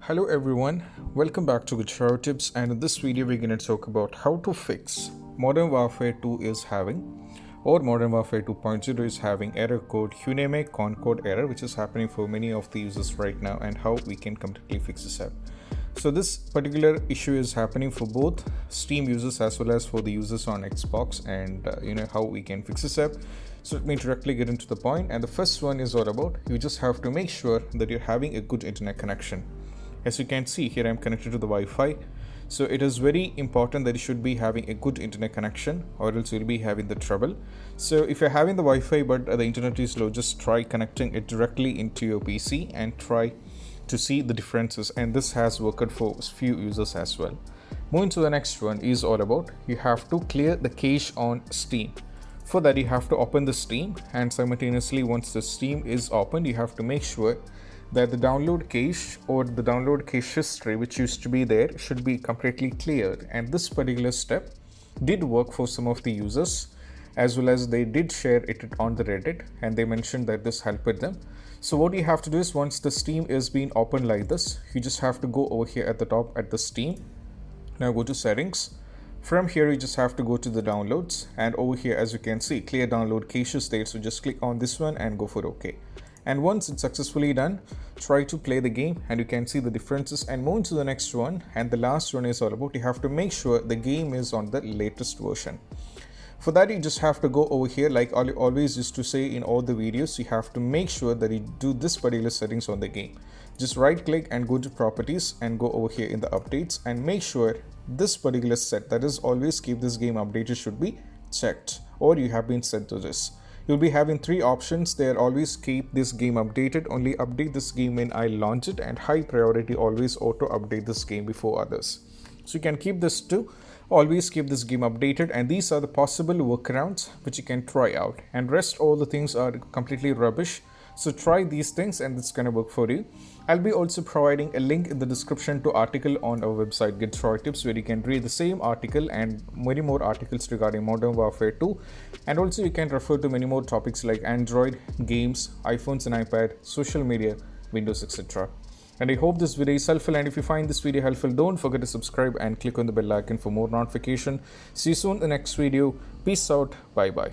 Hello everyone, welcome back to Guitar Tips, and in this video we're going to talk about how to fix Modern Warfare 2 is having, or Modern Warfare 2.0 is having error code Huneme Concord error, which is happening for many of the users right now, and how we can completely fix this up. So this particular issue is happening for both Steam users as well as for the users on Xbox, and how we can fix this up. So let me directly get into the point, and the first one is all about you just have to make sure that you're having a good internet connection. As you can see here, I'm connected to the Wi-Fi. So it is very important that you should be having a good internet connection, or else you'll be having the trouble. So if you're having the Wi-Fi but the internet is slow, just try connecting it directly into your PC and try to see the differences. And this has worked for few users as well. Moving to the next one is all about you have to clear the cache on Steam. For that, you have to open the Steam, and simultaneously once the Steam is opened, you have to make sure that the download cache or the download cache history which used to be there should be completely cleared. And this particular step did work for some of the users, as well as they did share it on the Reddit, and they mentioned that this helped them. So what you have to do is, once the Steam is being opened like this, you just have to go over here at the top at the Steam. Now go to settings. From here you just have to go to the downloads, and over here as you can see, clear download cache is there. So just click on this one and go for OK. And once it's successfully done, try to play the game and you can see the differences. And move to the next one, and the last one is all about you have to make sure the game is on the latest version. For that, you just have to go over here, like I always used to say in all the videos, you have to make sure that you do this particular settings on the game. Just right click and go to properties and go over here in the updates, and make sure this particular set, that is always keep this game updated, should be checked, or you have been set to this. You'll be having three options there: always keep this game updated, only update this game when I launch it, and high priority, always auto update this game before others. So you can keep this too, always keep this game updated, and these are the possible workarounds which you can try out, and rest all the things are completely rubbish. So try these things and it's gonna work for you. I'll be also providing a link in the description to article on our website Guitar Tips, where you can read the same article and many more articles regarding Modern Warfare 2. And also you can refer to many more topics like Android, games, iPhones and iPad, social media, Windows, etc. And I hope this video is helpful, and if you find this video helpful, don't forget to subscribe and click on the bell icon for more notification. See you soon in the next video. Peace out. Bye bye.